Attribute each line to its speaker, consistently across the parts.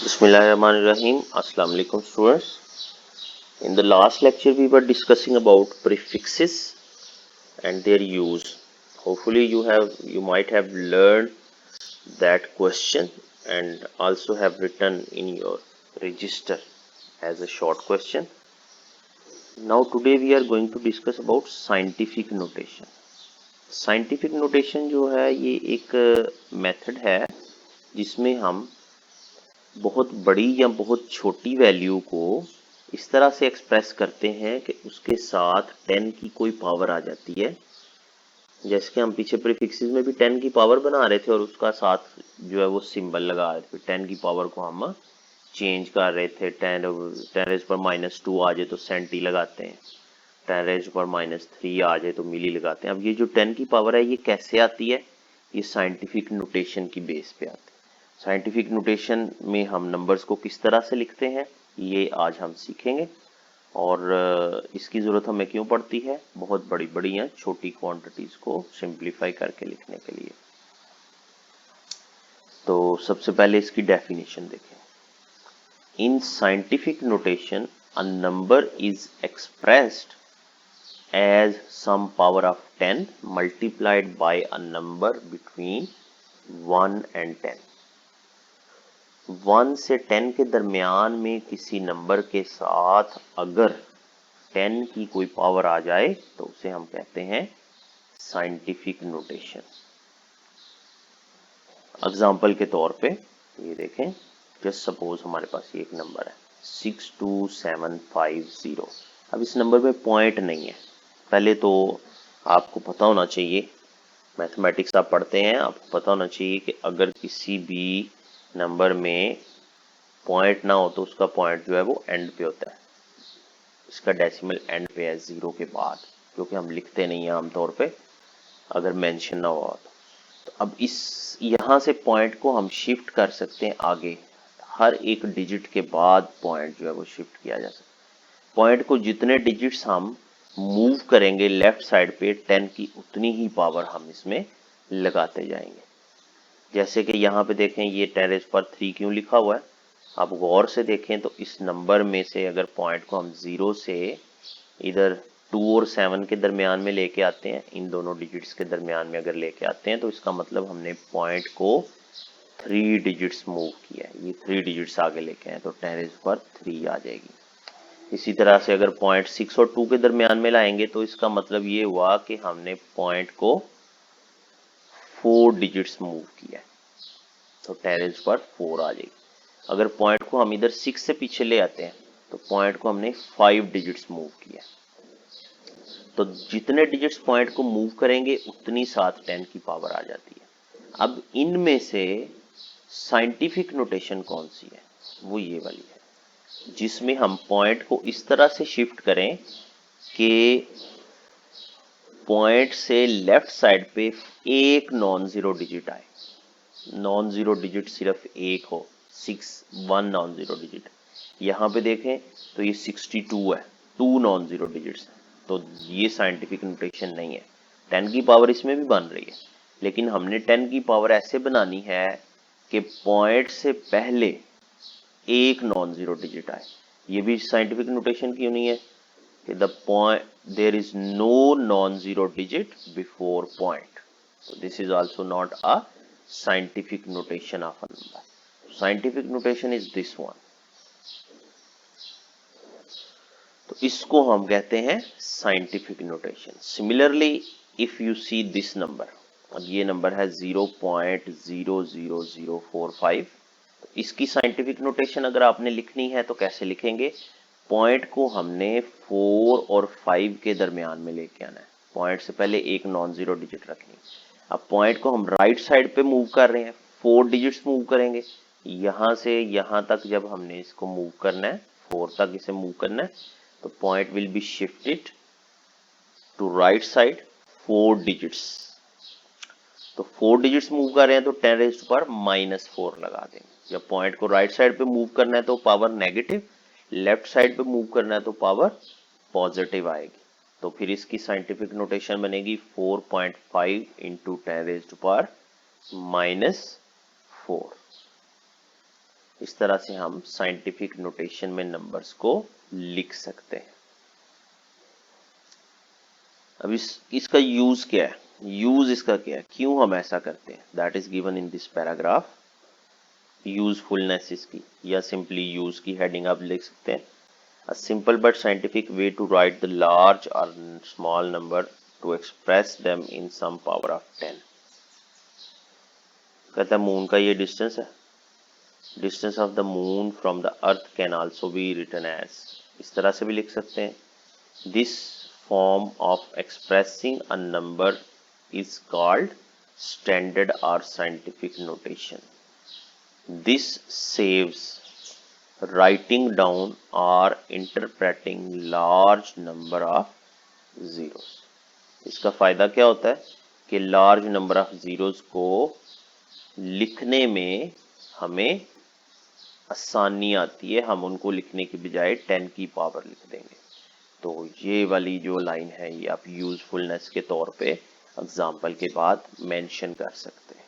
Speaker 1: Bismillahirrahmanirrahim. Assalamu alaikum students. In the last lecture we were discussing about prefixes and their use. Hopefully you might have learned that question and also have written in your register as a short question. Now today we are going to discuss about scientific notation. Scientific notation जो है ये एक method है जिसमें हम बहुत बड़ी या बहुत छोटी वैल्यू को इस तरह से एक्सप्रेस करते हैं कि उसके साथ 10 की कोई पावर आ जाती है। जैसे कि हम पीछे प्रीफिक्सेस में भी 10 की पावर बना रहे थे और उसका साथ जो है वो सिंबल लगा रहे थे। 10 की पावर को हम चेंज कर रहे थे। 10 रेज पर -2 आ जाए तो सेंटी लगाते हैं, 10 रेज पर -3 आ जाए तो मिली लगाते हैं। अब ये जो 10 की पावर है ये कैसे आती है? ये साइंटिफिक नोटेशन की बेस पे आती है। साइंटिफिक नोटेशन में हम नंबर्स को किस तरह से लिखते हैं ये आज हम सीखेंगे। और इसकी ज़रूरत हमें क्यों पड़ती है? बहुत बड़ी बड़ी या छोटी क्वांटिटीज़ को सिंप्लीफाई करके लिखने के लिए। तो सबसे पहले इसकी डेफिनेशन देखें। In scientific notation a number is expressed as some power of 10 multiplied by a number between 1 and 10. 1 से 10 के दरमियान में किसी नंबर के साथ अगर 10 की कोई पावर आ जाए तो उसे हम कहते हैं साइंटिफिक नोटेशन। एग्जाम्पल के तौर पे ये देखें, जस्ट सपोज हमारे पास ये एक नंबर है 62750। अब इस नंबर में पॉइंट नहीं है। पहले तो आपको पता होना चाहिए, मैथमेटिक्स आप पढ़ते हैं, आपको पता होना चाहिए कि अगर किसी भी नंबर में पॉइंट ना हो तो उसका पॉइंट जो है वो एंड पे होता है। इसका डेसिमल एंड पे है 0 के बाद, क्योंकि हम लिखते नहीं है आमतौर पे अगर मेंशन ना हुआ तो। अब इस यहाँ से पॉइंट को हम शिफ्ट कर सकते हैं आगे। हर एक डिजिट के बाद पॉइंट जो है वो शिफ्ट किया जा सकता है। पॉइंट को जितने डिजिट्स हम मूव करेंगे लेफ्ट साइड पे 10 की उतनी ही पावर हम इसमें लगाते जाएंगे। जैसे कि यहाँ पे देखें ये 10 रेज़ पर 3 क्यों लिखा हुआ है, आप गौर से देखें तो इस नंबर में से अगर पॉइंट को हम 0 से इधर 2 और 7 के दरमियान में लेके आते हैं, इन दोनों डिजिट्स के दरमियान में अगर लेके आते हैं तो इसका मतलब हमने पॉइंट को 3 डिजिट्स मूव किया है। ये 3 डिजिट्स आगे लेके आए तो 10 रेज़ पर 3 आ जाएगी। इसी तरह से अगर पॉइंट 6 और 2 के दरमियान में लाएंगे तो इसका मतलब ये हुआ कि हमने पॉइंट को 4 डिजिट्स मूव किया है तो 10 रेज़ पर 4 आ जाएगी। अगर पॉइंट को हम इधर 6 से पीछे ले आते हैं तो पॉइंट को हमने 5 डिजिट्स मूव किया। तो जितने डिजिट्स पॉइंट को मूव करेंगे उतनी साथ 10 की पावर आ जाती है। अब इनमें से साइंटिफिक नोटेशन कौन सी है? वो ये वाली है जिसमें हम पॉइंट को इस तरह से शिफ्ट करें कि पॉइंट से लेफ्ट साइड पे एक नॉन जीरो डिजिट आए। नॉन जीरो डिजिट सिर्फ एक हो, 1 नॉन जीरो डिजिट। यहाँ पे देखें तो ये 62 है, 2 नॉन जीरो डिजिट्स हैं, तो ये साइंटिफिक नोटेशन नहीं है। 10 की पावर इसमें भी बन रही है, लेकिन हमने 10 की पावर ऐसे बनानी है कि पॉइंट से पहले एक नॉन जीरो डिजिट आए। ये भी साइंटिफिक नोटेशन क्यों नहीं है कि the point there is no non zero digit before point, so this is also not a scientific notation of a number. Scientific notation is this one. तो इसको हम कहते हैं scientific notation. Similarly, if you see this number, अब ये number है 0.00045, तो इसकी साइंटिफिक नोटेशन अगर आपने लिखनी है तो कैसे लिखेंगे? पॉइंट को हमने 4 और 5 के दरमियान में लेके आना है। पॉइंट से पहले एक नॉन जीरो डिजिट रखनी है। अब पॉइंट को हम राइट साइड पे मूव कर रहे हैं, 4 डिजिट्स मूव करेंगे। यहां से यहां तक जब हमने इसको मूव करना है, 4 तक इसे मूव करना है, तो point will be shifted to right side 4 digits. तो 4 डिजिट्स मूव कर रहे हैं तो 10 रेज़ पर -4 लगा देंगे। जब पॉइंट को राइट साइड पे मूव करना है तो पावर नेगेटिव, लेफ्ट साइड पे मूव करना है तो पावर पॉजिटिव आएगी। तो फिर इसकी साइंटिफिक नोटेशन बनेगी 4.5 इंटू 10 रेज़्ड पर -4। इस तरह से हम साइंटिफिक नोटेशन में नंबर्स को लिख सकते हैं। अब इसका यूज क्या है, यूज इसका क्या है, क्यों हम ऐसा करते हैं, that is given in this paragraph. Usefulness इसकी, या सिंपली यूज की हेडिंग आप लिख सकते हैं। A simple but scientific way to write the large or small number to express them in some power of 10। कहता है मून का ये डिस्टेंस है, distance of the moon from the earth can also be written as, इस तरह से भी लिख सकते हैं। This form of expressing a number is called standard और scientific notation. This saves writing down or interpreting large number of zeros। इसका फायदा क्या होता है कि लार्ज नंबर ऑफ जीरोस को लिखने में हमें आसानी आती है, हम उनको लिखने की बजाय 10 की पावर लिख देंगे। तो ये वाली जो लाइन है ये आप यूजफुलनेस के तौर पे एग्जाम्पल के बाद मेंशन कर सकते हैं।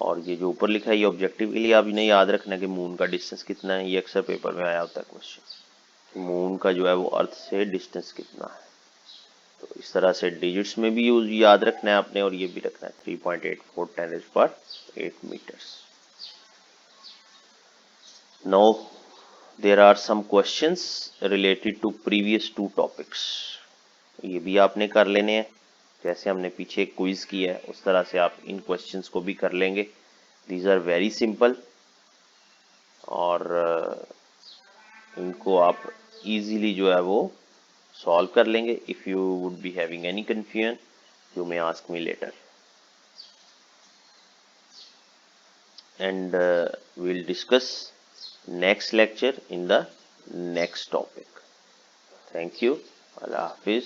Speaker 1: और ये जो ऊपर लिखा है ये ऑब्जेक्टिव के लिए आप इन्हें याद रखना कि मून का डिस्टेंस कितना है, ये अक्सर पेपर में आया होता है क्वेश्चन, मून का जो है वो अर्थ से डिस्टेंस कितना है। तो इस तरह से डिजिट्स में भी यूज याद रखना है आपने, और ये भी रखना है 3.84 10⁸ metres. Now there are some questions related to previous 2 topics, ये भी आपने कर लेने हैं। जैसे हमने पीछे क्विज किया है उस तरह से आप इन क्वेश्चंस को भी कर लेंगे। दीज आर वेरी सिंपल, और इनको आप इजीली जो है वो सॉल्व कर लेंगे। If you would be having any confusion you may ask me later, and we'll discuss next lecture in the next topic. Thank you. Allah Hafiz.